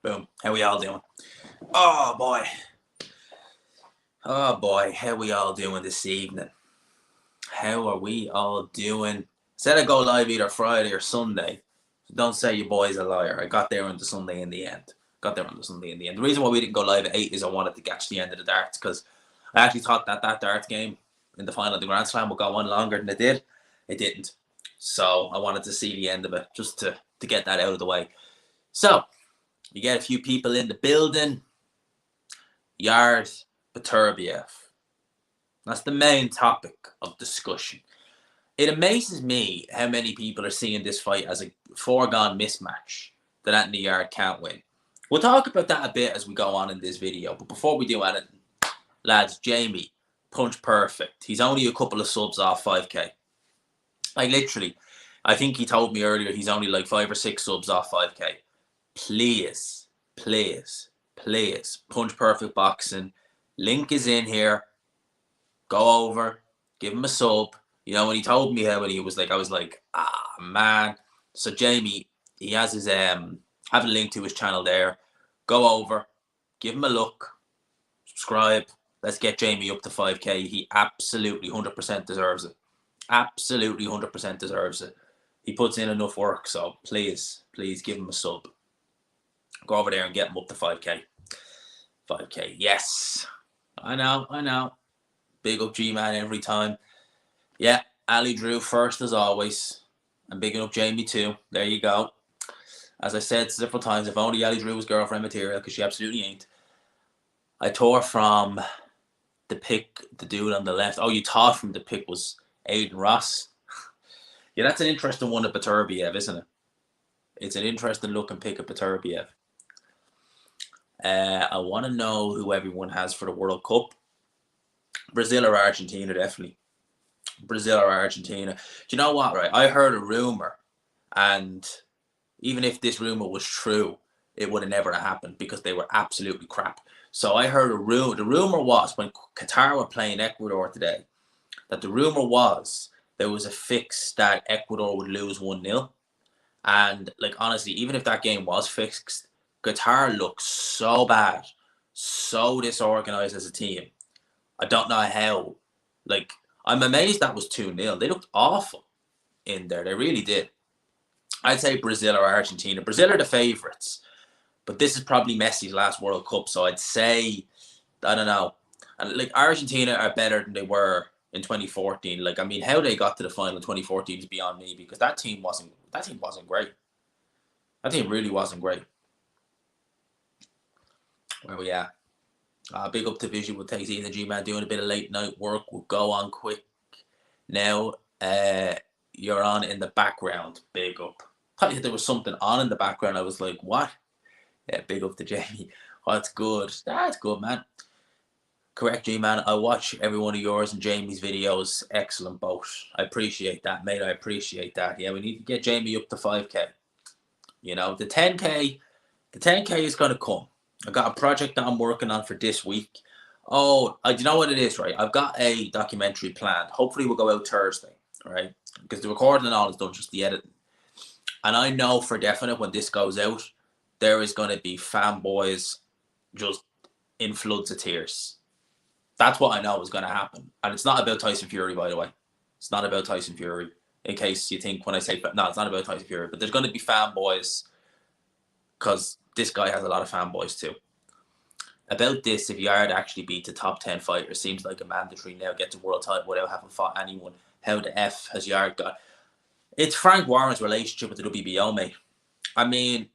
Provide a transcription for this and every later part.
Boom. How we all doing? Oh boy. Oh boy. How we all doing this evening? How are we all doing? Said I go live either Friday or Sunday. Don't say your boy's a liar. I got there on the Sunday in the end. The reason why we didn't go live at 8 is I wanted to catch the end of the darts because I actually thought that darts game in the final of the Grand Slam would go on longer than it did. It didn't. So I wanted to see the end of it just to get that out of the way. So you get a few people in the building. Yarde, Beterbiev. That's the main topic of discussion. It amazes me how many people are seeing this fight as a foregone mismatch that Anthony Yarde can't win. We'll talk about that a bit as we go on in this video. But before we do anything, lads, Jamie, punch perfect. He's only a couple of subs off 5k. Like literally, I think he told me earlier he's only like 5 or 6 subs off 5k. Please, punch perfect boxing. Link is in here. Go over, give him a sub. You know, when he told me how he was like, I was like, man. So Jamie, he has his have a link to his channel there. Go over, give him a look, subscribe. Let's get Jamie up to 5k. He absolutely 100% deserves it. Absolutely 100% deserves it. He puts in enough work, so please give him a sub. Go over there and get him up to 5k. 5k, yes. I know. Big up G-Man every time. Yeah, Ali Drew first as always. And bigging up Jamie too. There you go. As I said several times, if only Ali Drew was girlfriend material, because she absolutely ain't. I tore from the pick, the dude on the left. Oh, you thought from the pick was Aiden Ross. Yeah, that's an interesting one at Beterbiev, isn't it? It's an interesting looking pick at Beterbiev. I want to know who everyone has for the World Cup. Brazil or Argentina, definitely. Brazil or Argentina. Do you know what, right? I heard a rumor, and even if this rumor was true, it would have never happened because they were absolutely crap. So I heard a rumor. The rumor was when Qatar were playing Ecuador today, that the rumor was there was a fix that Ecuador would lose 1-0. And like honestly, even if that game was fixed, Qatar looks so bad, so disorganized as a team. I don't know how. Like, I'm amazed that was 2-0. They looked awful in there. They really did. I'd say Brazil or Argentina. Brazil are the favourites. But this is probably Messi's last World Cup. So I'd say, I don't know. And like Argentina are better than they were in 2014. Like, I mean, how they got to the final in 2014 is beyond me because that team wasn't great. That team really wasn't great. Where we at? Big up to Visual Takes Easy, G-Man doing a bit of late night work. We'll go on quick. Now, you're on in the background. Big up. Thought there was something on in the background. I was like, what? Yeah, big up to Jamie. Oh, that's good. That's good, man. Correct, G-Man. I watch every one of yours and Jamie's videos. Excellent both. I appreciate that, mate. I appreciate that. Yeah, we need to get Jamie up to 5k. You know, the 10k is going to come. I've got a project that I'm working on for this week. Oh, do you know what it is, right? I've got a documentary planned. Hopefully we'll go out Thursday, right? Because the recording and all is done, just the editing. And I know for definite when this goes out, there is going to be fanboys just in floods of tears. That's what I know is going to happen. And it's not about Tyson Fury, by the way. It's not about Tyson Fury. In case you think when I say, no, it's not about Tyson Fury. But there's going to be fanboys because this guy has a lot of fanboys too. About this, if Yarde actually beats a top 10 fighter, seems like a mandatory now, gets a world title without having fought anyone. How the F has Yarde got? It's Frank Warren's relationship with the WBO, mate. I mean,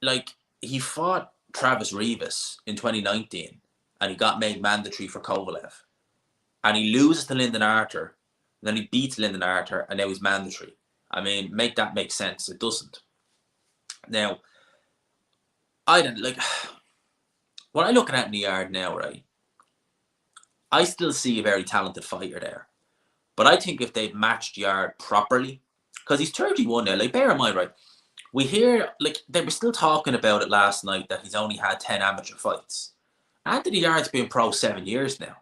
like, he fought Travis Rivas in 2019 and he got made mandatory for Kovalev. And he loses to Lyndon Artur, and then he beats Lyndon Artur, and now he's mandatory. I mean, make that make sense. It doesn't. Now, I don't, like, when I look at Yarde now, right, I still see a very talented fighter there. But I think if they'd matched Yarde properly, because he's 31 now, like, bear in mind, right, we hear, like, they were still talking about it last night that he's only had 10 amateur fights. Anthony Yarde's been pro 7 years now.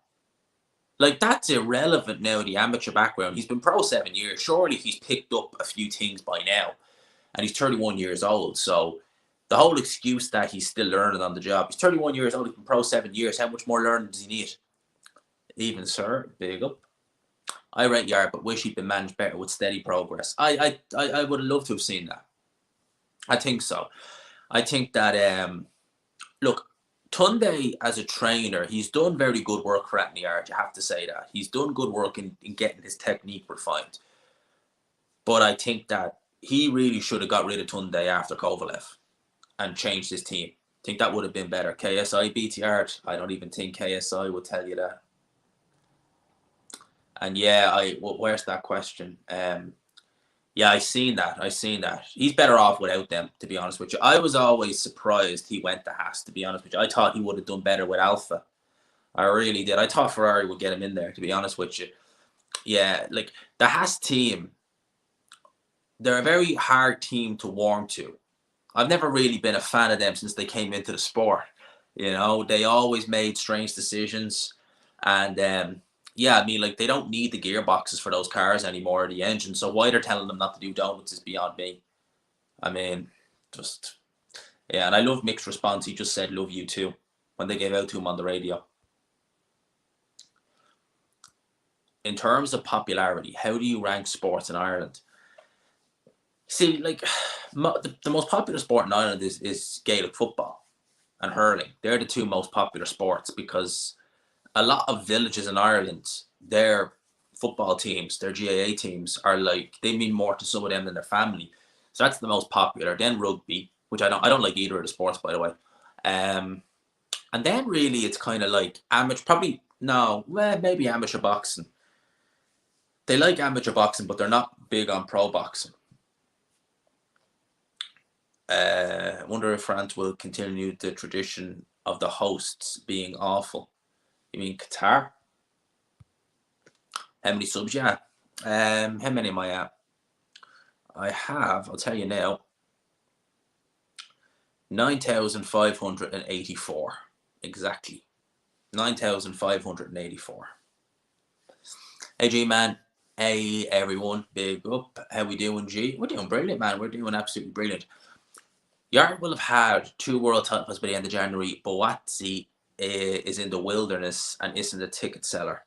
Like, that's irrelevant now, the amateur background. He's been pro 7 years. Surely he's picked up a few things by now. And he's 31 years old, so The whole excuse that he's still learning on the job. He's 31 years old. He's been pro 7 years. How much more learning does he need? Even sir, big up. I rate Yarde, but wish he'd been managed better with steady progress. I would have loved to have seen that. I think so. I think that look, Tunde as a trainer, he's done very good work for Anthony Yarde. You have to say that he's done good work in getting his technique refined. But I think that he really should have got rid of Tunde after Kovalev and changed his team. I think that would have been better. KSI beats Yarde. I don't even think KSI would tell you that. And yeah, where's that question? Yeah, I seen that. He's better off without them, to be honest with you. I was always surprised he went to Haas, to be honest with you. I thought he would have done better with Alpha. I really did. I thought Ferrari would get him in there, to be honest with you. Yeah, like the Haas team, they're a very hard team to warm to. I've never really been a fan of them since they came into the sport. You know, they always made strange decisions. And yeah, I mean, like, they don't need the gearboxes for those cars anymore, or the engine. So why they're telling them not to do donuts is beyond me. I mean, just, yeah. And I love Mick's response. He just said, "Love you too," when they gave out to him on the radio. In terms of popularity, how do you rank sports in Ireland? See, like, the most popular sport in Ireland is Gaelic football and hurling. They're the two most popular sports because a lot of villages in Ireland, their football teams, their GAA teams are like, they mean more to some of them than their family. So that's the most popular. Then rugby, which I don't like either of the sports, by the way. And then really it's kind of like maybe amateur boxing. They like amateur boxing, but they're not big on pro boxing. I wonder if France will continue the tradition of the hosts being awful. You mean Qatar? How many subs? Yeah. How many am I at? I have, I'll tell you now, 9,584. Exactly. 9,584. Hey, G, man. Hey, everyone. Big up. How we doing, G? We're doing brilliant, man. We're doing absolutely brilliant. Yarde will have had 2 world titles by the end of January. Boazzi is in the wilderness and isn't a ticket seller.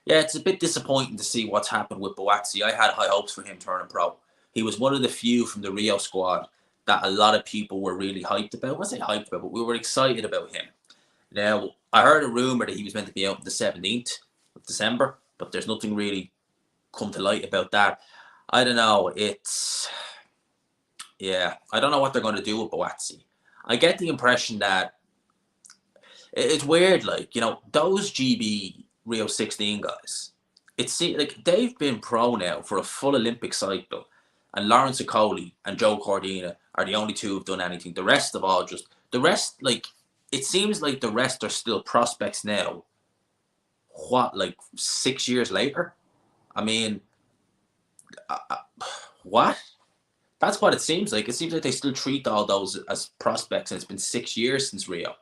Yeah, it's a bit disappointing to see what's happened with Boazzi. I had high hopes for him turning pro. He was one of the few from the Rio squad that a lot of people were really hyped about. I wasn't hyped about, but we were excited about him. Now, I heard a rumour that he was meant to be out on the 17th of December, but there's nothing really come to light about that. I don't know. I don't know what they're going to do with Boazzi. I get the impression that it's weird, like, you know, those GB Rio 16 guys, it seems like they've been pro now for a full Olympic cycle, and Lawrence Okoli and Joe Cordina are the only two who've done anything. The rest, like, it seems like the rest are still prospects now. What, like 6 years later? I mean, what? That's what it seems like. It seems like they still treat all those as prospects, and it's been 6 years since Rio.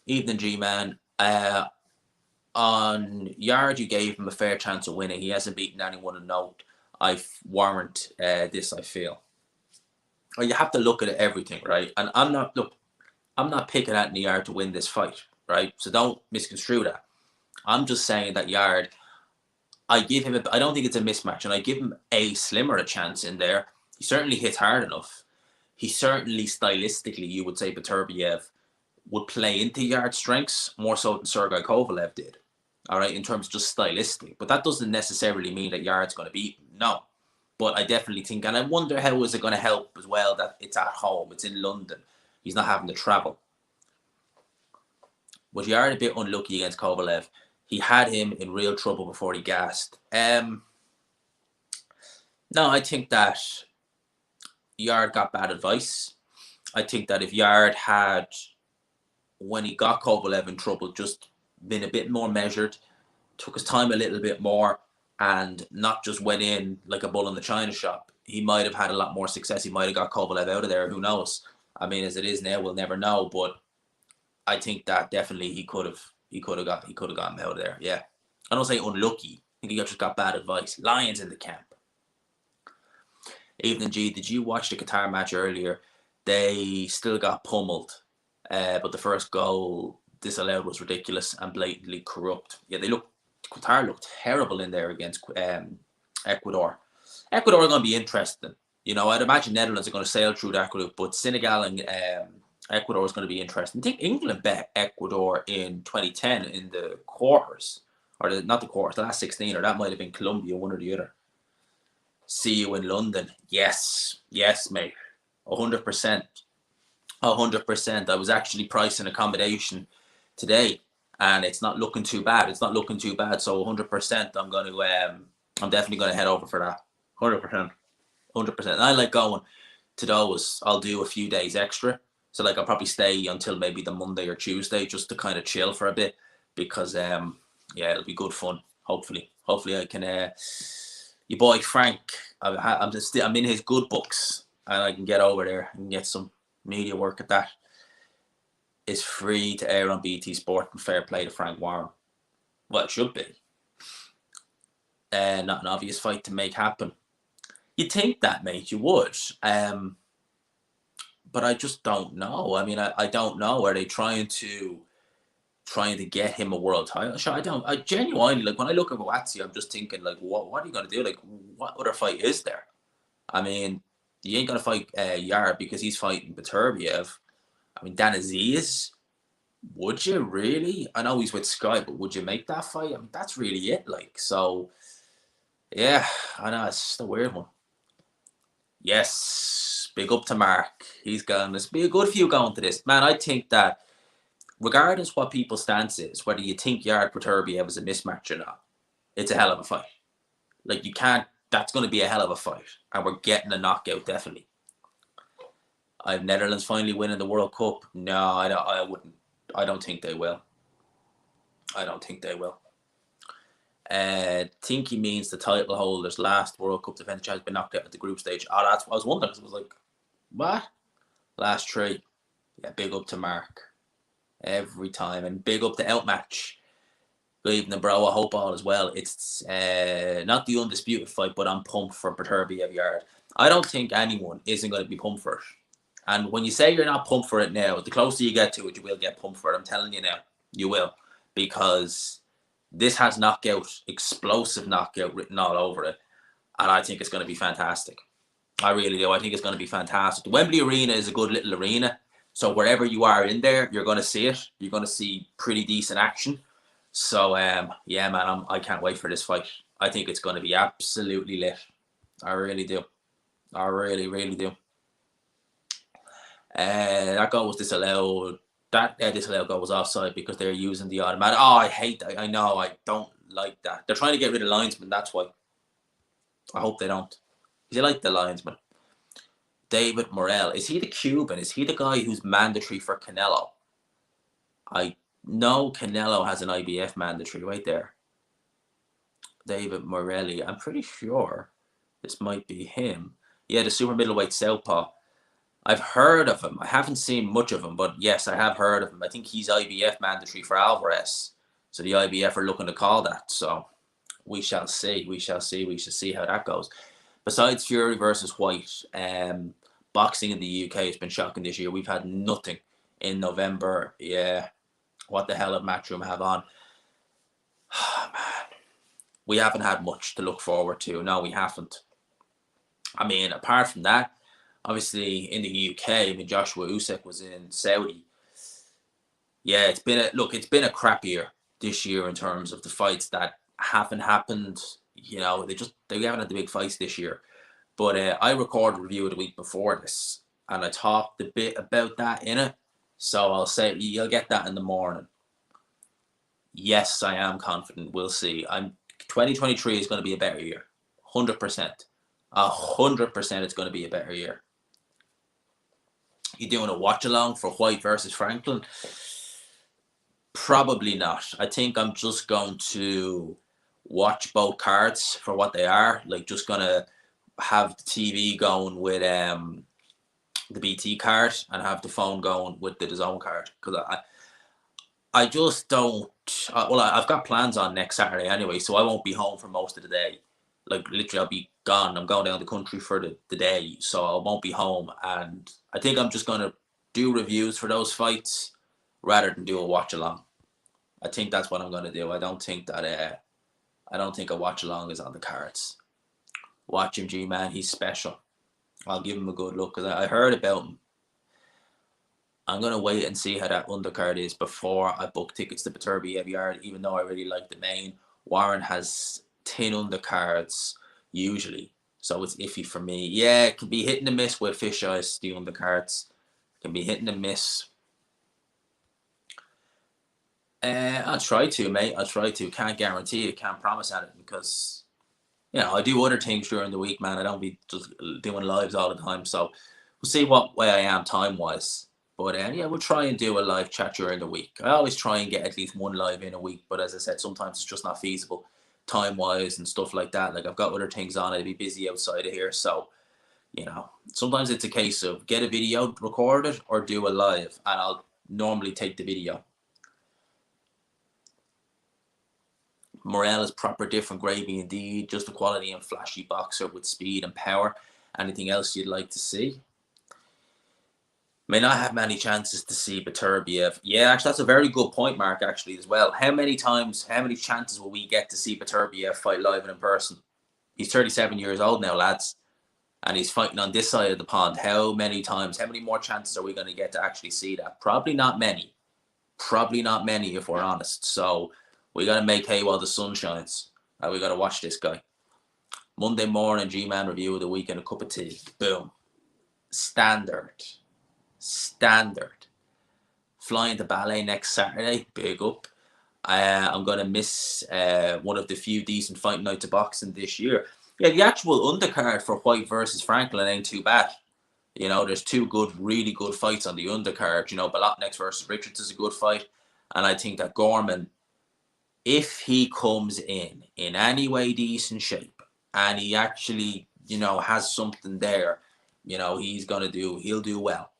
Evening, G-Man. On Yarde, you gave him a fair chance of winning. He hasn't beaten anyone of note. I warrant this, I feel. Well, you have to look at everything, right? And I'm not picking Anthony Yarde to win this fight, right? So don't misconstrue that. I'm just saying that Yarde, I don't think it's a mismatch, and I give him a slimmer a chance in there. He certainly hits hard enough. He certainly, stylistically, you would say Beterbiev would play into Yarde's strengths more so than Sergei Kovalev did. All right, in terms of just stylistic. But that doesn't necessarily mean that Yarde's going to beat him. No. But I definitely think, and I wonder how is it going to help as well that it's at home, it's in London. He's not having to travel. Was Yarde a bit unlucky against Kovalev? He had him in real trouble before he gassed. No, I think that Yarde got bad advice. I think that if Yarde had, when he got Kovalev in trouble, just been a bit more measured, took his time a little bit more, and not just went in like a bull in the china shop, he might have had a lot more success. He might have got Kovalev out of there. Who knows? I mean, as it is now, we'll never know. But I think that definitely he could have got him out of there. Yeah, I don't say unlucky. I think he just got bad advice. Lions in the camp. Evening, G. Did you watch the Qatar match earlier? They still got pummeled, but the first goal disallowed was ridiculous and blatantly corrupt. Yeah, Qatar looked terrible in there against Ecuador. Ecuador are going to be interesting. You know, I'd imagine Netherlands are going to sail through that group, but Senegal and Ecuador is going to be interesting. I think England bet Ecuador in 2010 in the quarters, or not the quarters, the last 16, or that might have been Colombia, one or the other. See you in London. Yes, yes, mate. 100%. 100%. I was actually pricing accommodation today, and it's not looking too bad. It's not looking too bad. So 100%, I'm going to. I'm definitely going to head over for that. 100%. 100%. And I like going to those. I'll do a few days extra. So like I'll probably stay until maybe the Monday or Tuesday just to kind of chill for a bit, because yeah, it'll be good fun. Hopefully I can. Your boy Frank, I'm in his good books, and I can get over there and get some media work at that. It's free to air on BT Sport, and fair play to Frank Warren. Well, it should be. Not an obvious fight to make happen. You'd think that, mate, you would. But I just don't know. I mean, I don't know. Are they trying to get him a world title shot? I genuinely, like, when I look at Boazzi, I'm just thinking, like, what are you going to do? Like, what other fight is there? I mean, you ain't going to fight Yarde because he's fighting Beterbiev. I mean, Dan Aziz, would you really? I know he's with Sky, but would you make that fight? I mean, that's really it. Like, so, yeah, I know, it's just a weird one. Yes, big up to Mark. He's going, there's be a good few going to this. Man, I think that regardless what people's stance is, whether you think Yarde Beterbiev is a mismatch or not, it's a hell of a fight. Like, you can't, that's going to be a hell of a fight. And we're getting a knockout, definitely. I have Netherlands finally winning the World Cup. No, I wouldn't. I don't think they will. I don't think they will. Think he means the title holders last World Cup defense has been knocked out at the group stage. Oh, that's what I was wondering. Because I was like, what? Last three. Yeah, big up to Mark. Every time. And big up to Outmatch. Good evening, bro. I hope all is well. It's not the undisputed fight, but I'm pumped for Beterbiev Yarde. I don't think anyone isn't going to be pumped for it. And when you say you're not pumped for it now, the closer you get to it, you will get pumped for it. I'm telling you now. You will. Because this has knockout, explosive knockout written all over it. And I think it's going to be fantastic. I really do. I think it's going to be fantastic. The Wembley Arena is a good little arena. So wherever you are in there, you're going to see it. You're going to see pretty decent action. So, yeah, man, I can't wait for this fight. I think it's going to be absolutely lit. I really do. I really, really do. That goal was disallowed. That disallowed goal was offside because they're using the automatic. Oh, I hate that. I know. I don't like that. They're trying to get rid of linesmen. That's why. I hope they don't. Because you like the linesman. David Morel. Is he the Cuban? Is he the guy who's mandatory for Canelo? I know Canelo has an IBF mandatory right there. David Morelli. I'm pretty sure this might be him. Yeah, the super middleweight southpaw. I've heard of him. I haven't seen much of him, but yes, I have heard of him. I think he's IBF mandatory for Alvarez. So the IBF are looking to call that. So we shall see. We shall see. We shall see how that goes. Besides Fury versus White, boxing in the UK has been shocking this year. We've had nothing in November. Yeah. What the hell did Matchroom have on? Oh, man. We haven't had much to look forward to. No, we haven't. I mean, apart from that, obviously in the UK, I mean, Joshua Usyk was in Saudi. Yeah, it's been a crap year this year in terms of the fights that haven't happened. You know, they haven't had the big fights this year. But I recorded a review of the week before this, and I talked a bit about that in it. So I'll say you'll get that in the morning. Yes, I am confident. We'll see. 2023 is going to be a better year. 100%. 100% it's going to be a better year. You doing a watch along for White versus Franklin? Probably not. I think I'm just going to watch both cards for what they are. Like, just going to have the TV going with the BT card and have the phone going with the DAZN card. Because I just don't... I've got plans on next Saturday anyway, so I won't be home for most of the day. Like, literally, I'll be gone. I'm going down the country for the day, so I won't be home. And I think I'm just going to do reviews for those fights rather than do a watch along. I think that's what I'm going to do. I don't think a watch along is on the cards. Watch him, G-Man. He's special. I'll give him a good look because I heard about him. I'm going to wait and see how that undercard is before I book tickets to Beterbiev Yarde, even though I really like the main. Warren has thin undercards usually, so it's iffy for me. Yeah, it can be hit and miss with fish eyes, the undercards. It can be hit and miss. I'll try to, mate. I'll try to. Can't guarantee it. Can't promise at it because, I do other things during the week, man. I don't be just doing lives all the time. So we'll see what way I am time-wise. But yeah, we'll try and do a live chat during the week. I always try and get at least one live in a week. But as I said, sometimes it's just not feasible time-wise and stuff like that. Like I've got other things on. I'd be busy outside of here. So, sometimes it's a case of get a video recorded or do a live. And I'll normally take the video. Morel is proper different gravy indeed. Just a quality and flashy boxer with speed and power. Anything else you'd like to see? May not have many chances to see Beterbiev. Yeah, actually, that's a very good point, Mark, actually, as well. How many chances will we get to see Beterbiev fight live and in person? He's 37 years old now, lads. And he's fighting on this side of the pond. How many more chances are we going to get to actually see that? Probably not many. Probably not many, if we're honest. So we got to make hay while the sun shines. We got to watch this guy. Monday morning, G-Man review of the week and a cup of tea. Boom. Standard. Flying to ballet next Saturday. Big up. I'm going to miss one of the few decent fight nights of boxing this year. Yeah, the actual undercard for White versus Franklin ain't too bad. There's two really good fights on the undercard. Bolotniks versus Richards is a good fight. And I think that Gorman, if he comes in any way decent shape and he actually, has something there, he'll do well.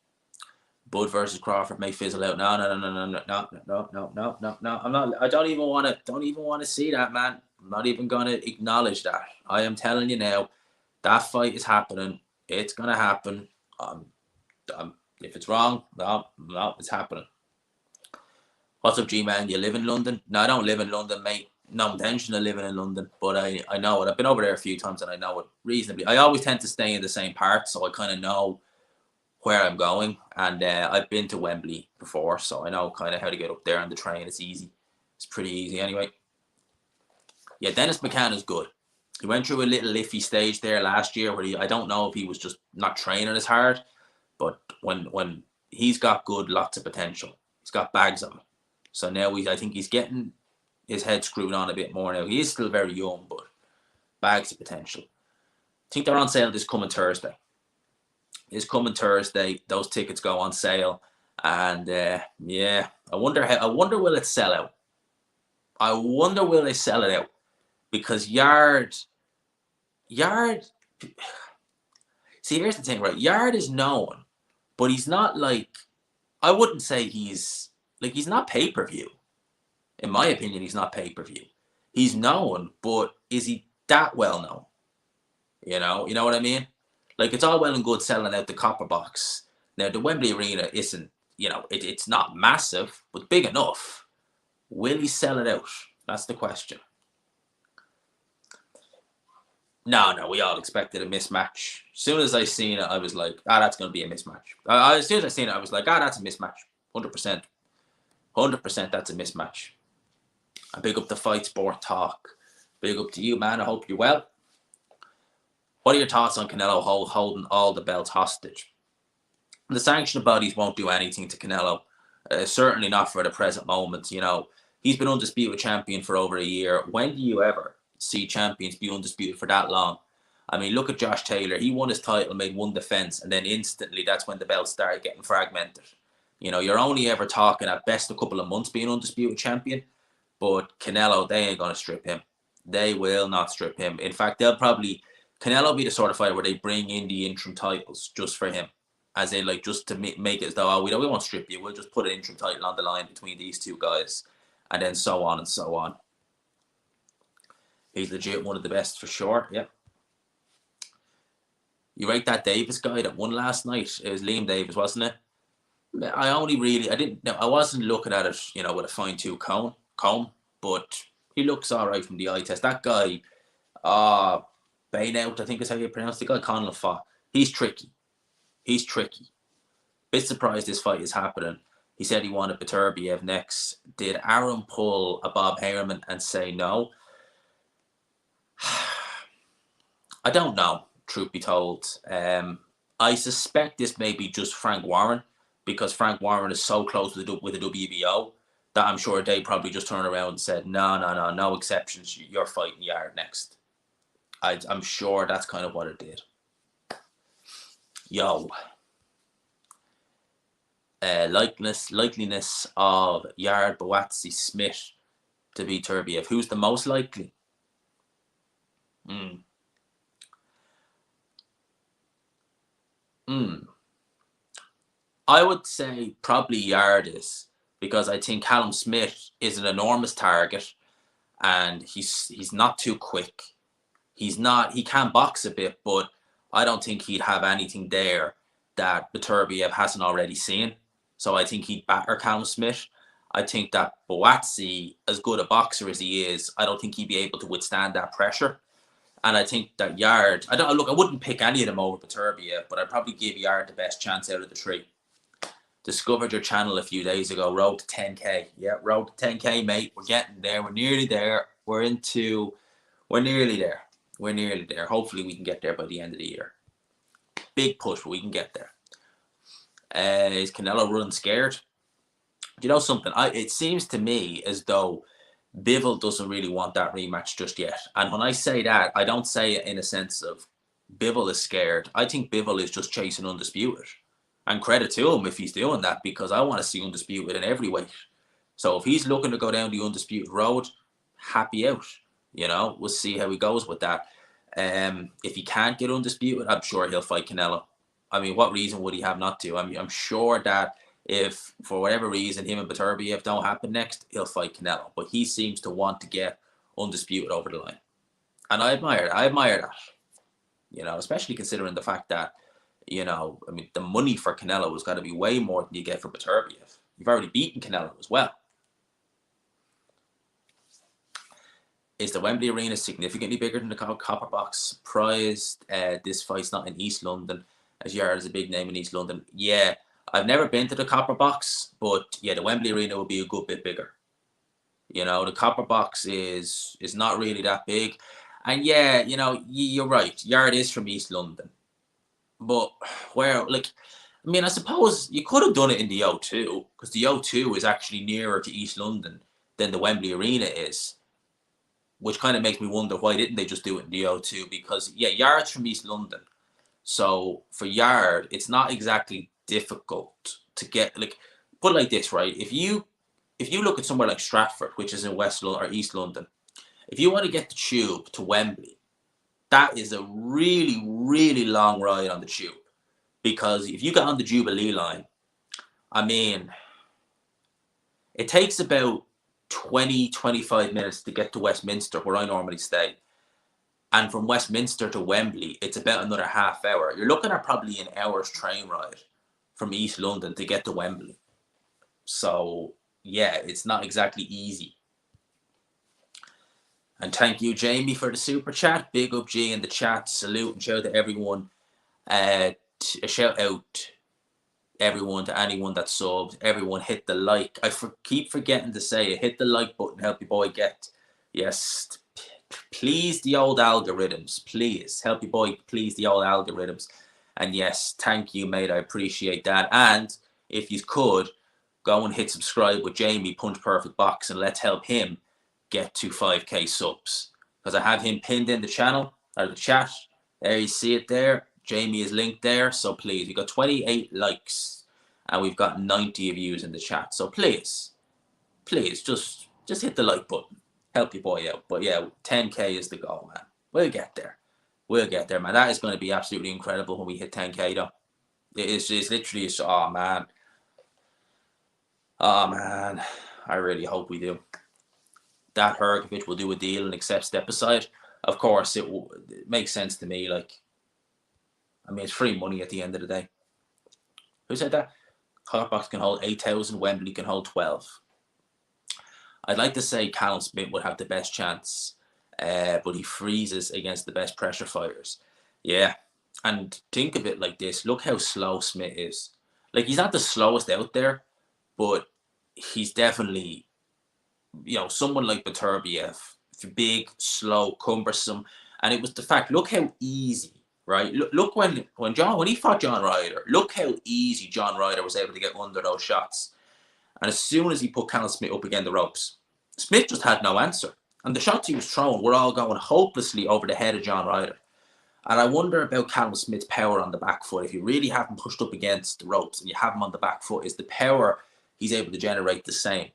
Bud versus Crawford may fizzle out. No. I'm not. I don't even want to see that, man. I'm not even going to acknowledge that. I am telling you now, that fight is happening. It's going to happen. If it's wrong, no, it's happening. What's up, G-Man? You live in London? No, I don't live in London, mate. No intention of living in London, but I know it. I've been over there a few times and I know it reasonably. I always tend to stay in the same part, so I kind of know where I'm going, and I've been to Wembley before, so I know kind of how to get up there on the train. It's easy. It's pretty easy anyway. Yeah, Dennis McCann is good. He went through a little iffy stage there last year where I don't know if he was just not training as hard, but when he's got lots of potential. He's got bags of it. So now I think he's getting his head screwed on a bit more now. He is still very young, but bags of potential. I think they're on sale this coming Thursday. Those tickets go on sale, and yeah, I wonder will it sell out? I wonder will they sell it out, because Yarde. See, here's the thing, right? Yarde is known, but he's not like, I wouldn't say he's not pay-per-view. In my opinion, he's not pay-per-view. He's known, but is he that well known? You know what I mean? Like, it's all well and good selling out the Copper Box. Now, the Wembley Arena isn't, it's not massive, but big enough. Will he sell it out? That's the question. No, we all expected a mismatch. As soon as I seen it, I was like, that's going to be a mismatch. As soon as I seen it, I was like, that's a mismatch. 100%. 100% that's a mismatch. I big up the Fight Sport Talk. Big up to you, man. I hope you're well. What are your thoughts on Canelo holding all the belts hostage? The sanctioned bodies won't do anything to Canelo. Certainly not for the present moment. He's been undisputed champion for over a year. When do you ever see champions be undisputed for that long? I mean, look at Josh Taylor. He won his title, made one defense, and then instantly that's when the belts started getting fragmented. You're only ever talking at best a couple of months being undisputed champion. But Canelo, they ain't going to strip him. They will not strip him. In fact, Canelo be the sort of fighter where they bring in the interim titles just for him. As they just to make it as though, we won't strip you. We'll just put an interim title on the line between these two guys. And then so on and so on. He's legit one of the best for sure. Yep. You rate that Davis guy that won last night? It was Liam Davis, wasn't it? I wasn't looking at it, with a fine-tooth comb, but he looks all right from the eye test. That guy, Bainout, I think is how you pronounce the guy, Conor fought. He's tricky. He's tricky. Bit surprised this fight is happening. He said he wanted Beterbiev next. Did Aaron pull a Bob Heyerman and say no? I don't know, truth be told. I suspect this may be just Frank Warren, because Frank Warren is so close with the WBO that I'm sure they probably just turned around and said, no exceptions. You're fighting Yarde next. I'm sure that's kind of what it did. Likeliness of Yarde, Buatsi, Smith to beat Beterbiev. Who's the most likely? I would say probably Yarde is, because I think Callum Smith is an enormous target, and he's not too quick. He can box a bit, but I don't think he'd have anything there that Beterbiev hasn't already seen. So I think he'd batter Callum Smith. I think that Buatsi, as good a boxer as he is, I don't think he'd be able to withstand that pressure. And I think that Yarde, I wouldn't pick any of them over Beterbiev, but I'd probably give Yarde the best chance out of the three. Discovered your channel a few days ago. Road to 10K. Yeah, road to 10K, mate. We're getting there. We're nearly there. We're nearly there. We're nearly there. Hopefully we can get there by the end of the year. Big push, but we can get there. Is Canelo running scared? Do you know something? It seems to me as though Bivol doesn't really want that rematch just yet. And when I say that, I don't say it in a sense of Bivol is scared. I think Bivol is just chasing undisputed. And credit to him if he's doing that, because I want to see undisputed in every weight. So if he's looking to go down the undisputed road, happy out. We'll see how he goes with that. If he can't get undisputed, I'm sure he'll fight Canelo. I mean, what reason would he have not to? I mean, I'm sure that if for whatever reason him and Beterbiev don't happen next, he'll fight Canelo. But he seems to want to get undisputed over the line, and I admire that. Especially considering the fact that the money for Canelo has got to be way more than you get for Beterbiev. You've already beaten Canelo as well. Is the Wembley Arena significantly bigger than the Copper Box? Surprised this fight's not in East London, as Yarde is a big name in East London. Yeah, I've never been to the Copper Box, but yeah, the Wembley Arena will be a good bit bigger. The Copper Box is not really that big. And yeah, you're right. Yarde is from East London. But I suppose you could have done it in the O2, because the O2 is actually nearer to East London than the Wembley Arena is, which kind of makes me wonder why didn't they just do it in the O2? Because yeah, Yarde's from East London, so for Yarde, it's not exactly difficult to get. Put it like this, right? If you look at somewhere like Stratford, which is in West London or East London, if you want to get the tube to Wembley, that is a really, really long ride on the tube. Because if you get on the Jubilee line, I mean, it takes about 20-25 minutes to get to Westminster, where I normally stay. And from Westminster to Wembley, it's about another half hour. You're looking at probably an hour's train ride from East London to get to Wembley. So, yeah, it's not exactly easy. And thank you, Jamie, for the super chat. Big up, G, in the chat. Salute and shout out to everyone. A shout out everyone, to anyone that subbed. Everyone hit the like. I keep forgetting to say it. Hit the like button. Help your boy get. Yes. Please the old algorithms. Please. Help your boy please the old algorithms. And yes, thank you, mate. I appreciate that. And if you could, go and hit subscribe with Jamie, Punch Perfect Box, and let's help him get to 5K subs. Because I have him pinned in the channel, or the chat. There, you see it there. Jamie is linked there. So please, we got 28 likes and we've got 90 views in the chat. So please, just hit the like button. Help your boy out. But yeah, 10K is the goal, man. We'll get there. We'll get there, man. That is going to be absolutely incredible when we hit 10K, though. It's literally, oh, man. Oh, man. I really hope we do. That Hergovich will do a deal and accept step aside. Of course, it makes sense to me. I mean, it's free money at the end of the day. Who said that? Hotbox can hold 8,000, Wembley can hold 12. I'd like to say Callum Smith would have the best chance, but he freezes against the best pressure fighters. Yeah, and think of it like this. Look how slow Smith is. Like, he's not the slowest out there, but he's definitely, someone like Beterbiev, big, slow, cumbersome. And it was the fact, look how easy, right? Look when he fought John Ryder, look how easy John Ryder was able to get under those shots. And as soon as he put Callum Smith up against the ropes, Smith just had no answer. And the shots he was throwing were all going hopelessly over the head of John Ryder. And I wonder about Callum Smith's power on the back foot. If you really have him pushed up against the ropes and you have him on the back foot, is the power he's able to generate the same?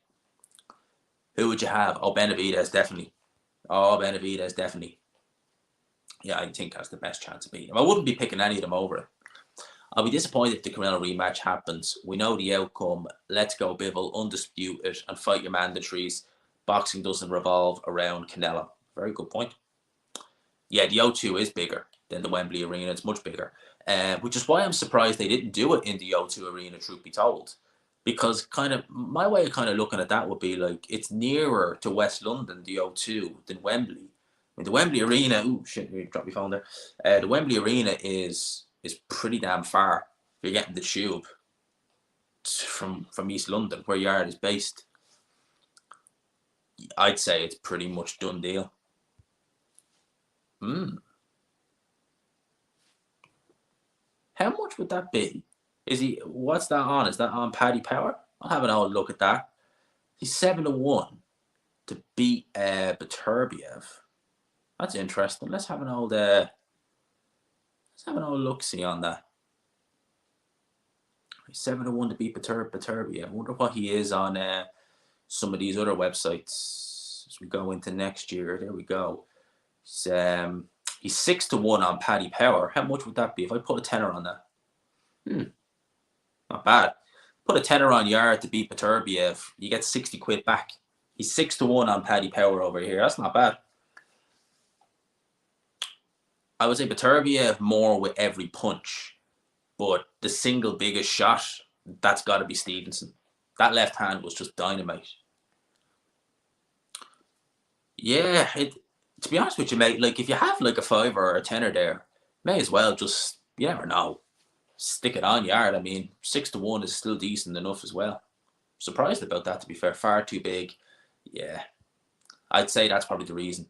Who would you have? Oh, Beterbiev, definitely. Beterbiev, definitely. Yeah, I think has the best chance of beating him. I wouldn't be picking any of them over it. I'll be disappointed if the Canelo rematch happens. We know the outcome. Let's go, Bivol, undisputed, and fight your mandatories. Boxing doesn't revolve around Canelo. Very good point. Yeah, the O2 is bigger than the Wembley Arena. It's much bigger. Which is why I'm surprised they didn't do it in the O2 Arena, truth be told. Because my way of kind of looking at that would be like, it's nearer to West London, the O2, than Wembley. I mean, the Wembley Arena, dropped my phone there. The Wembley Arena is pretty damn far. You're getting the tube from East London, where Yarde is based. I'd say it's pretty much done deal. How much would that be? What's that on? Is that on Paddy Power? I'll have an old look at that. He's 7-1 to beat Beterbiev. That's interesting. Let's have an old look-see on that. He's 7-1 to beat Beterbiev. I wonder what he is on some of these other websites as we go into next year. There we go. He's 6-1 on Paddy Power. How much would that be if I put a tenner on that? Not bad. Put a tenner on Yarde to beat Beterbiev. You get 60 quid back. He's 6-1 on Paddy Power over here. That's not bad. I would say Beterbiev more with every punch, but the single biggest shot, that's got to be Stevenson. That left hand was just dynamite. Yeah, to be honest with you, mate, like, if you have like a 5 or a tenner there, may as well just, you never know, stick it on Yarde. I mean, 6-1 is still decent enough as well. Surprised about that, to be fair. Far too big. Yeah, I'd say that's probably the reason.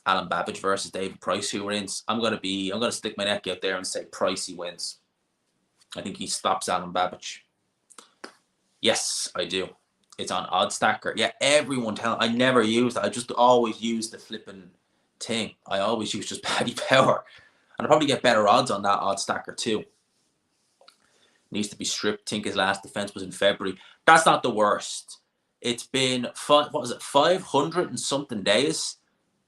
Alan Babbage versus David Price, who wins? I'm gonna stick my neck out there and say Pricey wins. I think he stops Alan Babbage. Yes, I do. It's on Oddstacker. Yeah, everyone I never use that. I just always use the flipping thing. I always use just Paddy Power. And I'll probably get better odds on that Oddstacker too. Needs to be stripped. I think his last defense was in February. That's not the worst. It's been 500 and something days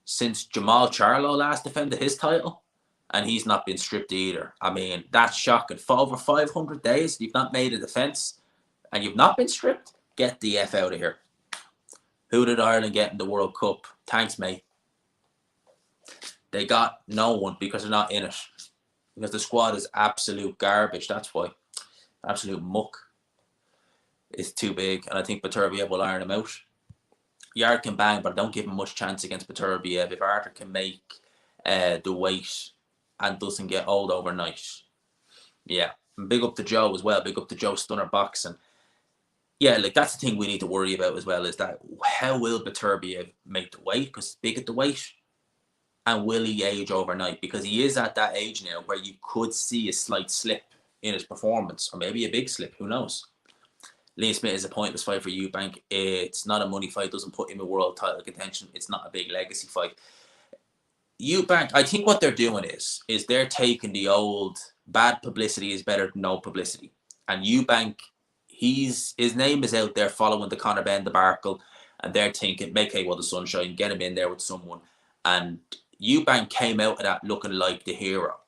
since Jamal Charlo last defended his title, and he's not been stripped either. I mean, that's shocking. For over 500 days, you've not made a defense, and you've not been stripped? Get the F out of here. Who did Ireland get in the World Cup? Thanks, mate. They got no one because they're not in it. Because the squad is absolute garbage, that's why. Absolute muck. It's too big, and I think Beterbiev will iron him out. Yarde can bang, but I don't give him much chance against Beterbiev. If Artur can make the weight and doesn't get old overnight. Yeah. And big up to Joe as well. Big up to Joe Stunner Boxing. Yeah, like, that's the thing we need to worry about as well, is that how will Beterbiev make the weight? Because he's big at the weight. And will he age overnight? Because he is at that age now where you could see a slight slip in his performance. Or maybe a big slip. Who knows? Liam Smith is a pointless fight for Eubank. It's not a money fight. Doesn't put him in world title contention. It's not a big legacy fight. Eubank, I think what they're doing is they're taking the old bad publicity is better than no publicity. And Eubank, his name is out there following the Conor Benn debacle, and they're thinking, make hay while the sun shines, get him in there with someone. And Eubank came out of that looking like the hero.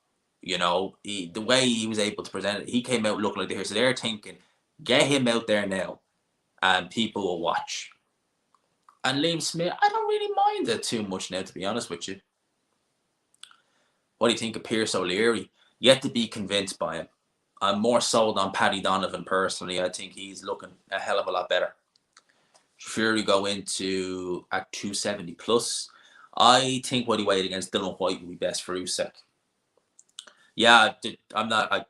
You know, the way he was able to present it, he came out looking like the hero. So they're thinking, get him out there now, and people will watch. And Liam Smith, I don't really mind it too much now, to be honest with you. What do you think of Pierce O'Leary? Yet to be convinced by him. I'm more sold on Paddy Donovan personally. I think he's looking a hell of a lot better. Fury go into at 270 plus. I think what he weighed against Dylan White would be best for Usyk. Yeah, I'm not.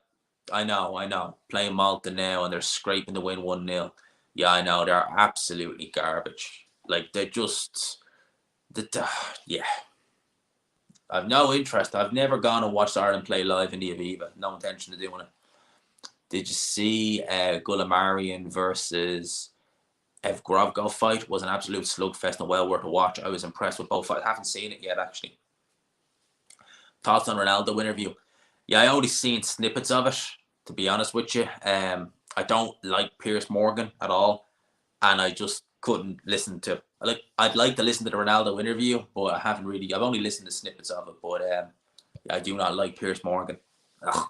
I know. Playing Malta now and they're scraping to win 1-0. Yeah, I know. They're absolutely garbage. Like, they're just. Yeah. I've no interest. I've never gone and watched Ireland play live in the Aviva. No intention of doing it. Did you see Gulamarian versus Evgrovko fight? It was an absolute slugfest and well worth a watch. I was impressed with both fights. I haven't seen it yet, actually. Thoughts on Ronaldo interview? Yeah, I only seen snippets of it, to be honest with you. I don't like Piers Morgan at all, and I just couldn't listen to. I'd like to listen to the Ronaldo interview, but I haven't really. I've only listened to snippets of it, but I do not like Piers Morgan. Ugh.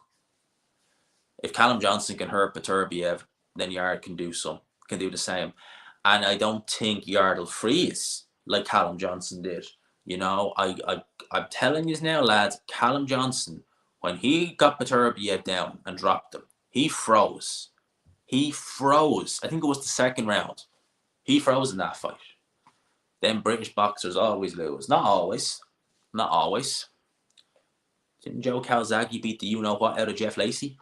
If Callum Johnson can hurt Beterbiev, then Yarde can do the same. And I don't think Yarde will freeze like Callum Johnson did. You know, I'm telling you now, lads, Callum Johnson, when he got Beterbiev down and dropped him, he froze. He froze. I think it was the second round. He froze in that fight. Then British boxers always lose. Not always. Not always. Didn't Joe Calzaghe beat the you-know-what out of Jeff Lacey?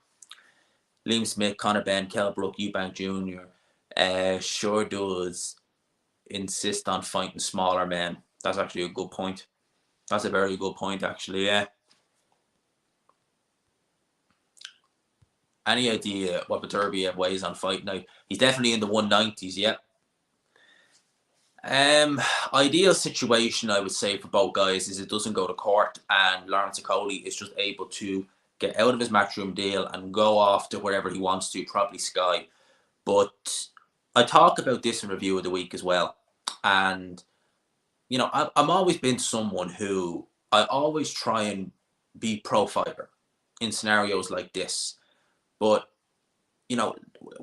Liam Smith, Conor Benn, Kell Brook, Eubank Jr. Sure does insist on fighting smaller men. That's actually a good point. That's a very good point, actually, yeah. Any idea what Beterbiev weighs on fight night? He's definitely in the 190s, yeah. Ideal situation, I would say, for both guys is it doesn't go to court and Lawrence Okoli is just able to get out of his matchroom deal and go off to wherever he wants to, probably Sky. But I talk about this in Review of the Week as well. And, you know, I'm always been someone who I always try and be pro-fighter in scenarios like this. But, you know,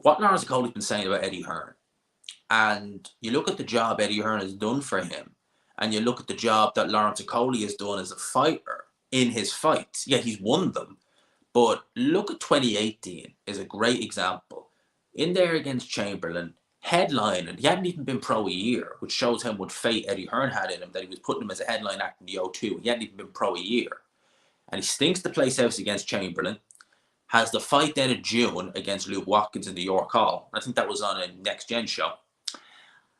what Lawrence Okoli's been saying about Eddie Hearn, and you look at the job Eddie Hearn has done for him, and you look at the job that Lawrence Okoli has done as a fighter in his fights. Yeah, he's won them. But look at 2018 is a great example. In there against Chamberlain, headlining, he hadn't even been pro a year, which shows how much faith Eddie Hearn had in him, that he was putting him as a headline act in the O2. He hadn't even been pro a year. And he stinks the place out against Chamberlain, has the fight then in June against Luke Watkins in the York Hall. I think that was on a Next Gen show.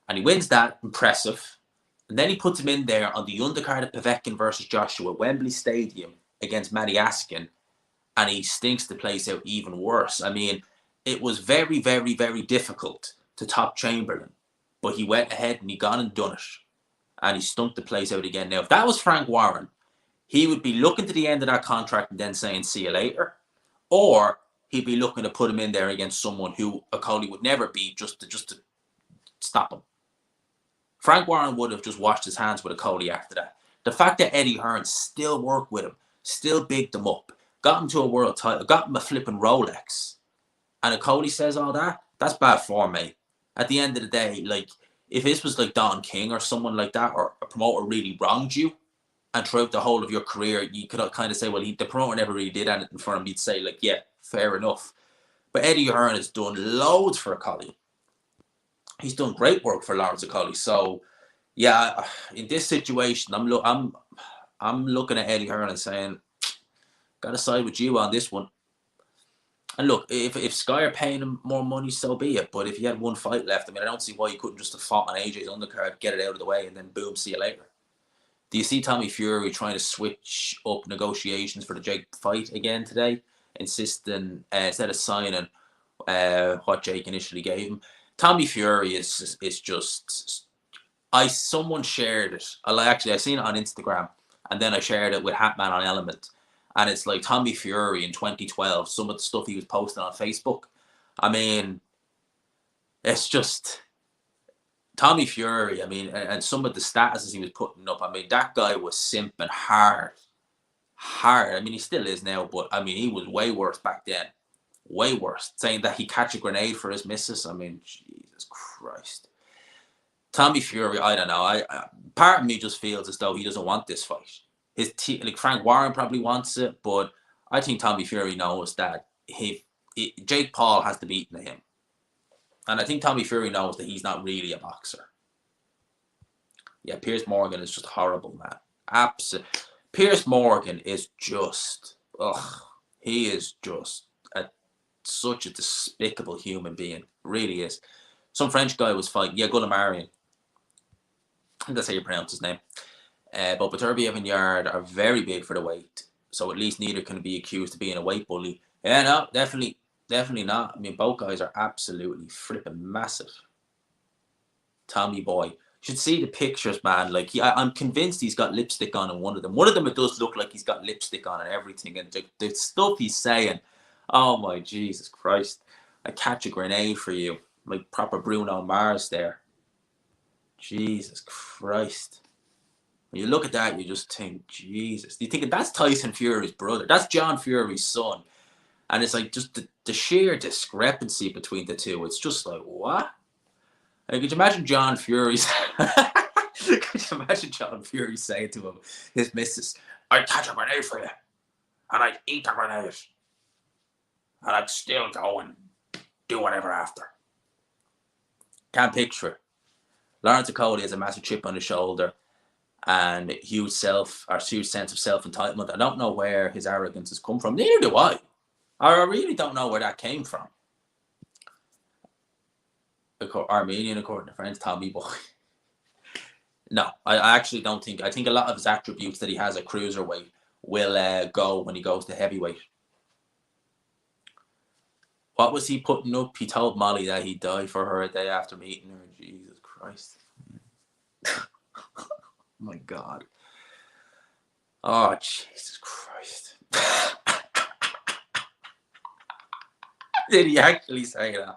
And he wins that, impressive. And then he puts him in there on the undercard of Povetkin versus Joshua at Wembley Stadium against Matty Askin, and he stinks the place out even worse. I mean, it was very, very, very difficult to top Chamberlain, but he went ahead and he gone and done it. And he stunk the place out again. Now, if that was Frank Warren, he would be looking to the end of that contract and then saying, see you later. Or he'd be looking to put him in there against someone who Okoli would never beat just to stop him. Frank Warren would have just washed his hands with Okoli after that. The fact that Eddie Hearn still worked with him, still bigged him up, got him to a world title, got him a flipping Rolex, and Okoli says all that, that's bad form, mate. At the end of the day, like, if this was like Don King or someone like that, or a promoter really wronged you, and throughout the whole of your career, you could kind of say, well, the promoter never really did anything for him. You'd say, like, yeah, fair enough. But Eddie Hearn has done loads for Okoli. He's done great work for Lawrence Okoli. So, yeah, in this situation, I'm looking at Eddie Hearn and saying, got to side with you on this one. And look, if Sky are paying him more money, so be it. But if he had one fight left, I mean, I don't see why he couldn't just have fought on AJ's undercard, get it out of the way, and then boom, see you later. Do you see Tommy Fury trying to switch up negotiations for the Jake fight again today, insisting instead of signing what Jake initially gave him? Tommy Fury is just. Someone shared it. I seen it on Instagram, and then I shared it with Hatman on Element, and it's like Tommy Fury in 2012. Some of the stuff he was posting on Facebook. I mean, it's just Tommy Fury. I mean, and some of the statuses he was putting up. I mean, that guy was simping hard. I mean, he still is now, but I mean, he was way worse back then. Way worse. Saying that he catch a grenade for his missus. I mean, Jesus Christ. Tommy Fury, I don't know. Part of me just feels as though he doesn't want this fight. like Frank Warren probably wants it, but I think Tommy Fury knows that Jake Paul has to beat him. And I think Tommy Fury knows that he's not really a boxer. Yeah, Piers Morgan is just horrible, man. Absolutely. Piers Morgan is just, he is just such a despicable human being. Really is. Some French guy was fighting, Gulamarian. I think that's how you pronounce his name. But Beterbiev and Yarde are very big for the weight. So at least neither can be accused of being a weight bully. Yeah, no, definitely not. I mean, both guys are absolutely flipping massive. Tommy boy. You should see the pictures, man. Like, I'm convinced he's got lipstick on in one of them. One of them, it does look like he's got lipstick on and everything. And the stuff he's saying, oh my Jesus Christ. I catch a grenade for you. Like proper Bruno Mars there. Jesus Christ. When you look at that, you just think, Jesus. You think that's Tyson Fury's brother. That's John Fury's son. And it's like just the sheer discrepancy between the two. It's just like, what? Like, could you imagine John Fury? Could you imagine John Fury saying to him, his missus, I'd catch a grenade for you. And I'd eat the grenade. And I'd still go and do whatever after. Can't picture it. Lawrence Okolie has a massive chip on his shoulder and huge sense of self-entitlement. I don't know where his arrogance has come from. Neither do I. I really don't know where that came from. Armenian, according to friends, Tommy boy. No, I actually don't think. I think a lot of his attributes that he has at cruiserweight will go when he goes to heavyweight. What was he putting up? He told Molly that he'd die for her a day after meeting her. Jesus Christ. Oh my God. Oh, Jesus Christ. Did he actually say that?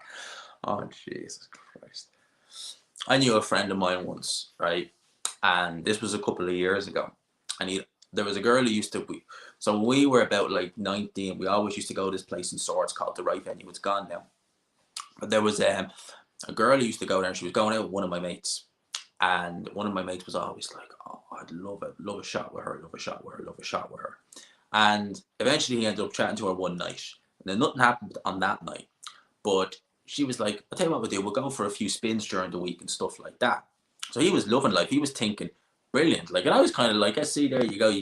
Oh, Jesus Christ. I knew a friend of mine once, right? And this was a couple of years ago. And there was a girl who used to... So when we were about like 19, we always used to go to this place in Swords called The Right Venue. It's gone now. But there was a girl who used to go there, and she was going out with one of my mates. And one of my mates was always like, oh, I'd love a shot with her, love a shot with her. And eventually he ended up chatting to her one night. And then nothing happened on that night. But she was like, I'll tell you what we'll do. We'll go for a few spins during the week and stuff like that. So he was loving life. He was thinking, brilliant. Like, and I was kind of like, I see, there you go.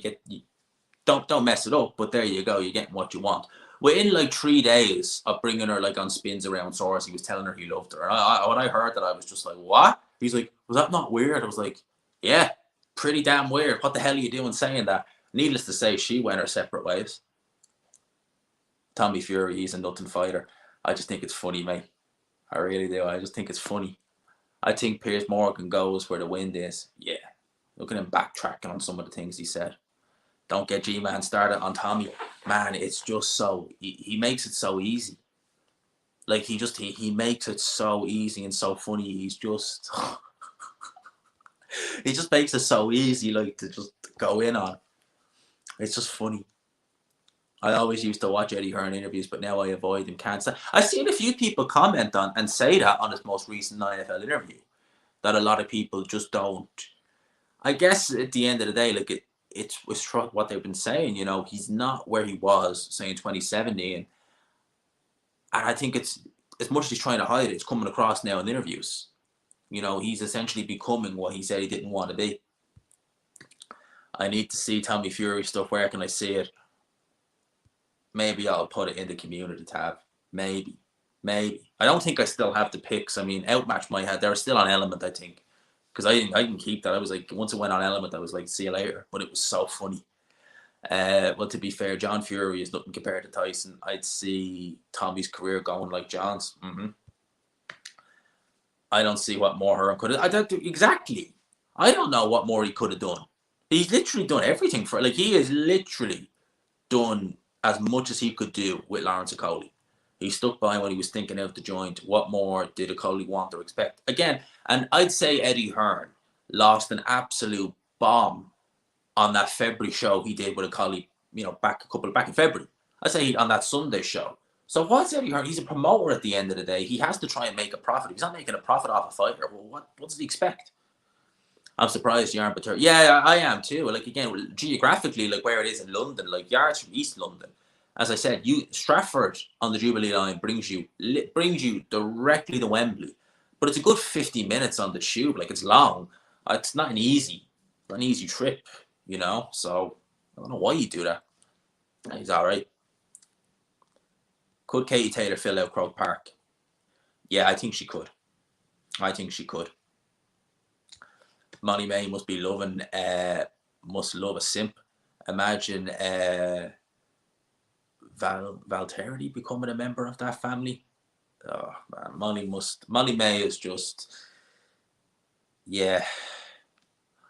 Don't mess it up. But there you go. You're getting what you want. Within like 3 days of bringing her like on spins around Source, he was telling her he loved her. And when I heard that, I was just like, what? He's like, was that not weird? I was like, yeah, pretty damn weird. What the hell are you doing saying that? Needless to say, she went her separate ways. Tommy Fury, he's a nothing fighter. I just think it's funny, mate. I really do. I just think it's funny. I think Piers Morgan goes where the wind is. Yeah. Look at him backtracking on some of the things he said. Don't get G-Man started on Tommy. Man, it's just so... He makes it so easy. Like, he makes it so easy and so funny. He's just... he just makes it so easy, like, to just go in on. It's just funny. I always used to watch Eddie Hearn interviews, but now I avoid him. Can't say. I've seen a few people comment on and say that on his most recent NFL interview, that a lot of people just don't. I guess at the end of the day, like it's what they've been saying. You know, he's not where he was, say, in 2017, and I think it's as much as he's trying to hide it, it's coming across now in interviews. You know, he's essentially becoming what he said he didn't want to be. I need to see Tommy Fury stuff. Where can I see it? Maybe I'll put it in the community tab. Maybe. I don't think I still have the picks. I mean, Outmatch might have. They're still on Element, I think. Because I didn't keep that. I was like, once it went on Element, I was like, see you later. But it was so funny. Well, to be fair, John Fury is nothing compared to Tyson. I'd see Tommy's career going like John's. I don't see what more Hearn could have. Exactly. I don't know what more he could have done. He's literally done everything for... Like, he has literally done as much as he could do with Lawrence Okolie. He stuck by when he was thinking out the joint. What more did Okolie want or expect? Again, and I'd say Eddie Hearn lost an absolute bomb on that February show he did with Okolie, you know, back in February. I'd say on that Sunday show. So what's Eddie Hearn? He's a promoter at the end of the day. He has to try and make a profit. If he's not making a profit off a fighter, well, what does he expect? I'm surprised you aren't Beterbiev. Yeah, I am too. Like again, geographically, like where it is in London, like Yarde's from East London. As I said, you Stratford on the Jubilee line brings you directly to Wembley, but it's a good 50 minutes on the tube. Like it's long. It's not an easy trip, you know. So I don't know why you do that. He's all right. Could Katie Taylor fill out Croke Park? Yeah, I think she could. I think she could. Molly May must be loving, must love a simp. Imagine Valterdi becoming a member of that family. Oh man, Molly May is just, yeah.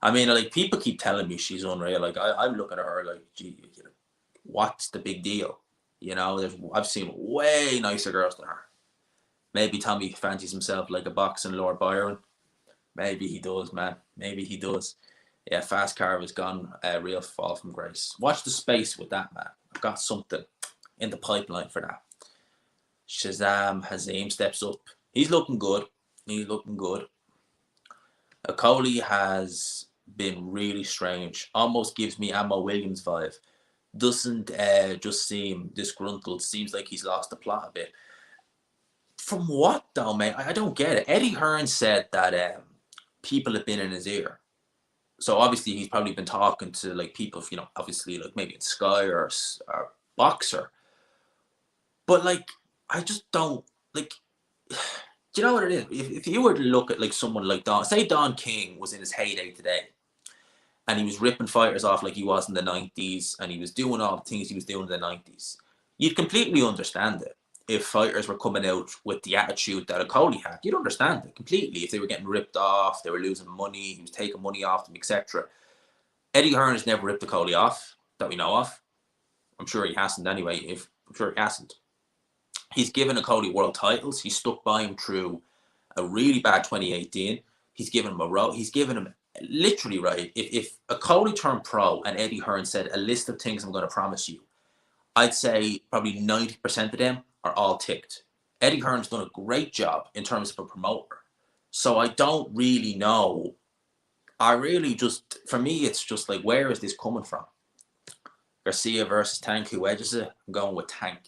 I mean, like people keep telling me she's unreal. Like I'm looking at her like, gee, what's the big deal? You know, I've seen way nicer girls than her. Maybe Tommy fancies himself like a boxing Lord Byron. Maybe he does, man. Maybe he does. Yeah, Fast Car has gone a real fall from grace. Watch the space with that, man. I've got something in the pipeline for that. Shazam Hazim steps up. He's looking good. He's looking good. Okoli has been really strange. Almost gives me Ammo Williams vibe. Doesn't just seem disgruntled. Seems like he's lost the plot a bit. From what though, mate? I don't get it. Eddie Hearn said that people have been in his ear. So obviously he's probably been talking to like people, you know, obviously like maybe in Sky or Boxer. But like, I just don't like. Do you know what it is? If you were to look at like someone like say Don King was in his heyday today, and he was ripping fighters off like he was in the 90s, and he was doing all the things he was doing in the 90s, you'd completely understand it. If fighters were coming out with the attitude that Okoli had, you'd understand it completely. If they were getting ripped off, they were losing money, he was taking money off them, etc. Eddie Hearn has never ripped Okoli off that we know of. I'm sure he hasn't anyway. I'm sure he hasn't. He's given Okoli world titles. He stuck by him through a really bad 2018. He's given him a row. He's given him literally, right. If Okoli turned pro and Eddie Hearn said a list of things I'm going to promise you, I'd say probably 90% of them are all ticked. Eddie Hearn's done a great job in terms of a promoter. So I don't really know. For me, it's just like, where is this coming from? Garcia versus Tank, who edges it? I'm going with Tank.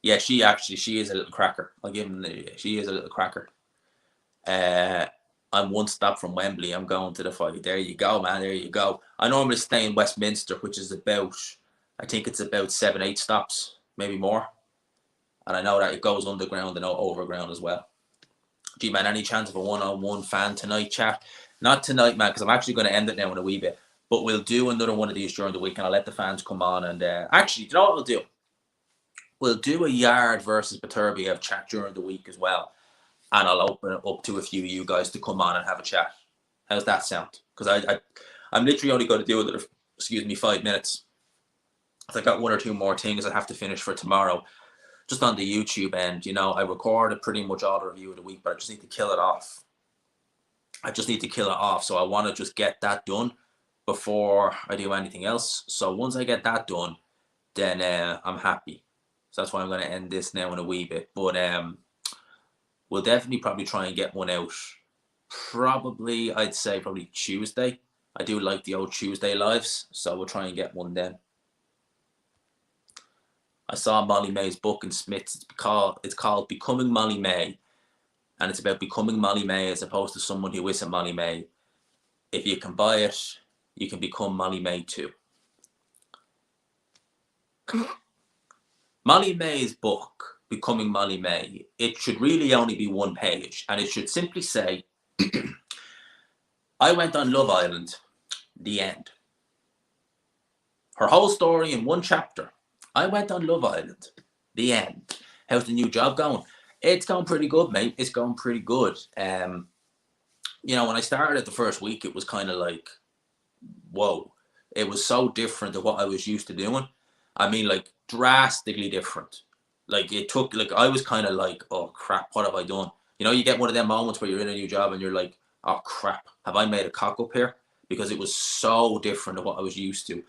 Yeah, she is a little cracker. I'll give him she is a little cracker. I'm one stop from Wembley. I'm going to the fight. There you go, man. There you go. I normally stay in Westminster, which is I think it's about 7-8 stops, maybe more. And I know that it goes underground and overground as well. Gee, man, any chance of a one-on-one fan tonight, chat? Not tonight, man, because I'm actually going to end it now in a wee bit. But we'll do another one of these during the week, and I'll let the fans come on. And actually, do you know what we'll do? We'll do a Yarde versus Beterbiev chat during the week as well. And I'll open it up to a few of you guys to come on and have a chat. How's that sound? Because I'm literally only going to do it, 5 minutes. I got one or two more things I have to finish for tomorrow. Just on the YouTube end, you know, I recorded pretty much all the review of the week, but I just need to kill it off. So I want to just get that done before I do anything else. So once I get that done, then I'm happy. So that's why I'm going to end this now in a wee bit. But we'll definitely probably try and get one out. I'd say probably Tuesday. I do like the old Tuesday lives, so we'll try and get one then. I saw Molly May's book in Smith's. It's called Becoming Molly May. And it's about becoming Molly May as opposed to someone who isn't Molly May. If you can buy it, you can become Molly May too. Molly May's book, Becoming Molly May, it should really only be one page. And it should simply say, I went on Love Island, the end. Her whole story in one chapter. I went on Love Island, the end. How's the new job going? It's going pretty good, mate. It's going pretty good. You know, when I started the first week, it was kind of like, whoa. It was so different to what I was used to doing. I mean, like, drastically different. Like, I was kind of like, oh, crap, what have I done? You know, you get one of them moments where you're in a new job and you're like, oh, crap, have I made a cock up here? Because it was so different to what I was used to.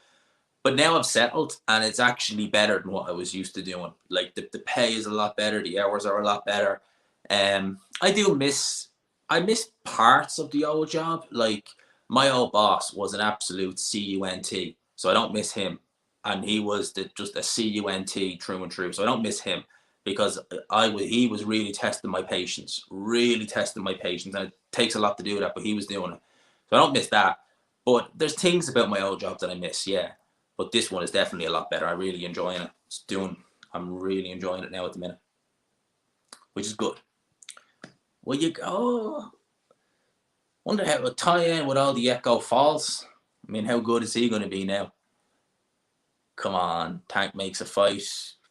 But now I've settled, and it's actually better than what I was used to doing. Like, the pay is a lot better. The hours are a lot better. I do miss I miss parts of the old job. Like my old boss was an absolute cunt, so I don't miss him, and he was just a cunt true and true. So I don't miss him because he was really testing my patience, and it takes a lot to do that, but he was doing it. So I don't miss that. But there's things about my old job that I miss, yeah. But this one is definitely a lot better. I'm really enjoying it. I'm really enjoying it now at the minute, which is good. Well, you go. Wonder how it would tie in with all the Echo Falls. I mean, how good is he going to be now? Come on, Tank makes a fight.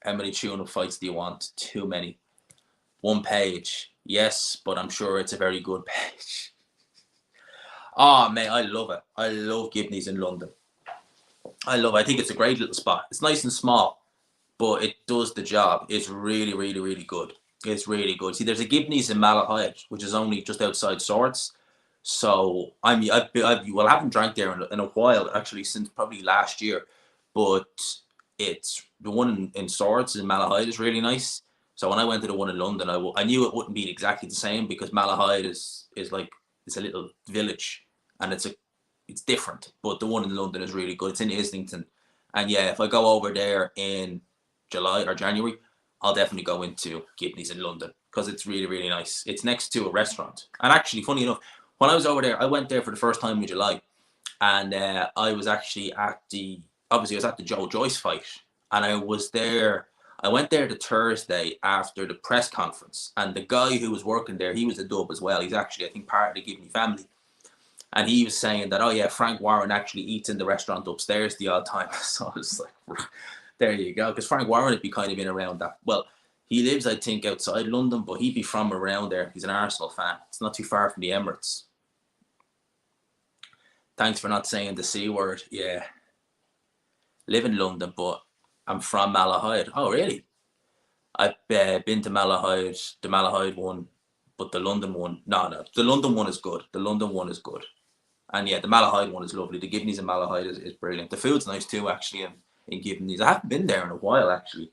How many tune-up fights do you want? Too many. One page. Yes, but I'm sure it's a very good page. Oh, man, I love it. I love Gibney's in London. I love it. I think it's a great little spot. It's nice and small, but it does the job. It's really, really, really good. It's really good. See, there's a Gibney's in Malahide, which is only just outside Swords. So I haven't drank there in a while, actually, since probably last year. But it's the one in Swords in Malahide is really nice. So when I went to the one in London, I knew it wouldn't be exactly the same because Malahide is like it's a little village and it's different. But the one in London is really good. It's in Islington, and yeah, if I go over there in July or January, I'll definitely go into Gibney's in London because it's really, really nice. It's next to a restaurant, and actually, funny enough, when I was over there, I went there for the first time in July, and I was actually obviously I was at the Joe Joyce fight, and I was there. I went there the Thursday after the press conference, and the guy who was working there, he was a dub as well. He's actually, I think, part of the Gibney family, and he was saying that, oh yeah, Frank Warren actually eats in the restaurant upstairs the odd time. So I was like, there you go, because Frank Warren would be kind of in around that. Well, he lives, I think, outside London, but he'd be from around there. He's an Arsenal fan. It's not too far from the Emirates. Thanks for not saying the C word. Yeah. Live in London, but I'm from Malahide. Oh, really? I've been to Malahide, the Malahide one, but the London one, no. The London one is good. The London one is good. And yeah, the Malahide one is lovely. The Gibney's in Malahide is brilliant. The food's nice too, actually, in Gibney's. I haven't been there in a while, actually.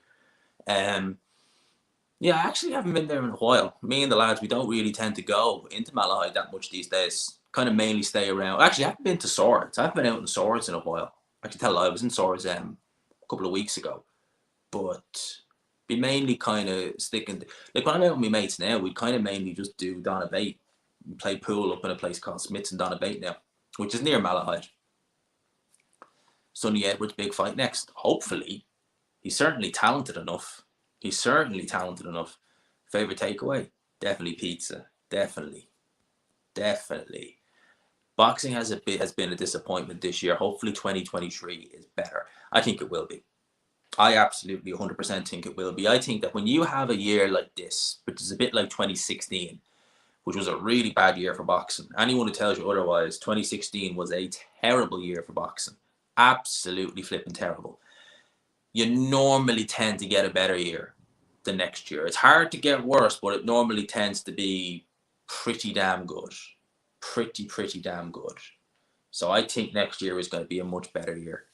Yeah, I actually haven't been there in a while. Me and the lads, we don't really tend to go into Malahide that much these days. Kind of mainly stay around. Actually, I haven't been to Swords. I haven't been out in Swords in a while. I can tell I was in Swords a couple of weeks ago. But we mainly kind of sticking to, like when I'm out with my mates now, we kind of mainly just do Donabate. We play pool up in a place called Smith's and Donabate now, which is near Malahide. Sonny Edwards' big fight next. Hopefully. He's certainly talented enough. Favorite takeaway? Definitely pizza. Definitely. Boxing has been a disappointment this year. Hopefully 2023 is better. I think it will be. I absolutely 100% think it will be. I think that when you have a year like this, which is a bit like 2016, which was a really bad year for boxing. Anyone who tells you otherwise, 2016 was a terrible year for boxing. Absolutely flipping terrible. You normally tend to get a better year the next year. It's hard to get worse, but it normally tends to be pretty damn good. Pretty damn good. So I think next year is going to be a much better year.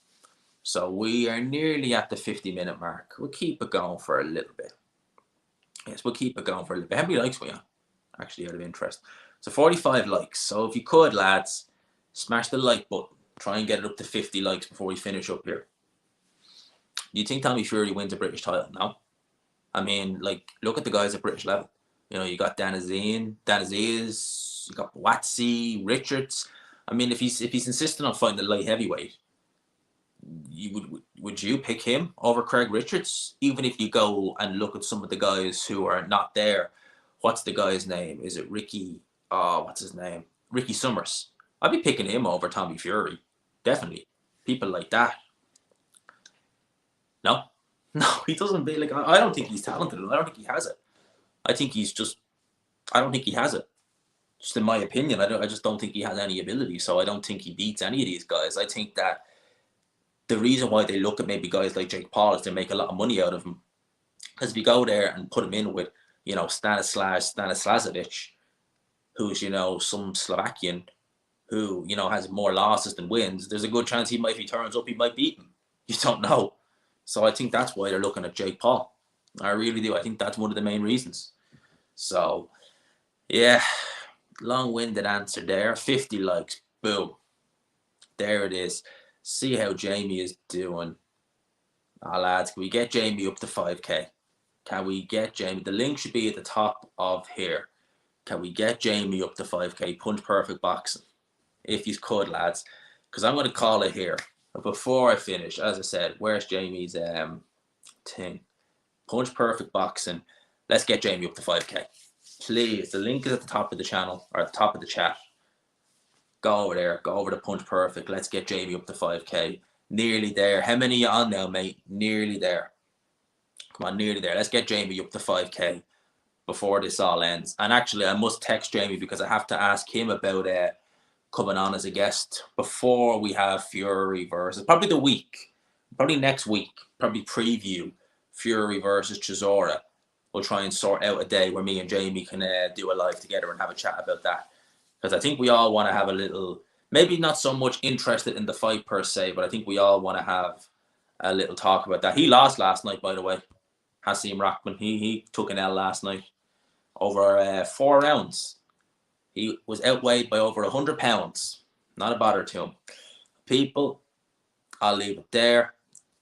So we are nearly at the 50-minute mark. We'll keep it going for a little bit. Yes, we'll keep it going for a little bit. How many likes we on? Actually, out of interest. So 45 likes. So if you could, lads, smash the like button. Try and get it up to 50 likes before we finish up here. Do you think Tommy Fury wins a British title? No. I mean, like, look at the guys at British level. You know, you got Danaziz, you got Watsy, Richards. I mean, if he's insisting on fighting the light heavyweight, would you pick him over Craig Richards? Even if you go and look at some of the guys who are not there. What's the guy's name? Is it Ricky? What's his name? Ricky Summers. I'd be picking him over Tommy Fury. Definitely. People like that. No, he doesn't. Be like, I don't think he's talented. I don't think he has it. I don't think he has it. Just in my opinion, I just don't think he has any ability. So I don't think he beats any of these guys. I think that the reason why they look at maybe guys like Jake Paul is to make a lot of money out of him. Because if you go there and put him in with, Stanislazovic, who's, some Slovakian who, has more losses than wins, there's a good chance if he turns up, he might beat him. You don't know. So I think that's why they're looking at Jake Paul. I really do. I think that's one of the main reasons. So, yeah, Long-winded answer there. 50 likes. Boom. There it is. See how Jamie is doing. Lads, can we get Jamie up to 5k? Can we get Jamie? The link should be at the top of here. Can we get Jamie up to 5k? Punch Perfect Boxing. If you could, lads. Because I'm going to call it here. But before I finish, as I said, where's Jamie's thing? Punch Perfect Boxing. Let's get Jamie up to 5k. Please. The link is at the top of the channel, or at the top of the chat. Go over there. Go over to Punch Perfect. Let's get Jamie up to 5k. Nearly there. How many are you on now, mate? Nearly there. Come on, nearly there. Let's get Jamie up to 5k before this all ends. And actually, I must text Jamie because I have to ask him about coming on as a guest before we have Fury versus, probably the week, probably next week, probably preview Fury versus Chisora. We'll try and sort out a day where me and Jamie can do a live together and have a chat about that. Because I think we all want to have a little, maybe not so much interested in the fight per se, but I think we all want to have a little talk about that. He lost last night, by the way. Hasim Rahman, he took an L last night over 4 rounds. He was outweighed by over 100 pounds. Not a bother to him. People, I'll leave it there.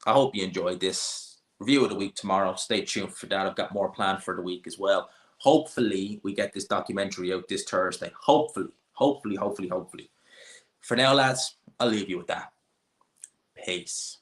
I hope you enjoyed this review of the week tomorrow. Stay tuned for that. I've got more planned for the week as well. Hopefully, we get this documentary out this Thursday. Hopefully. For now, lads, I'll leave you with that. Peace.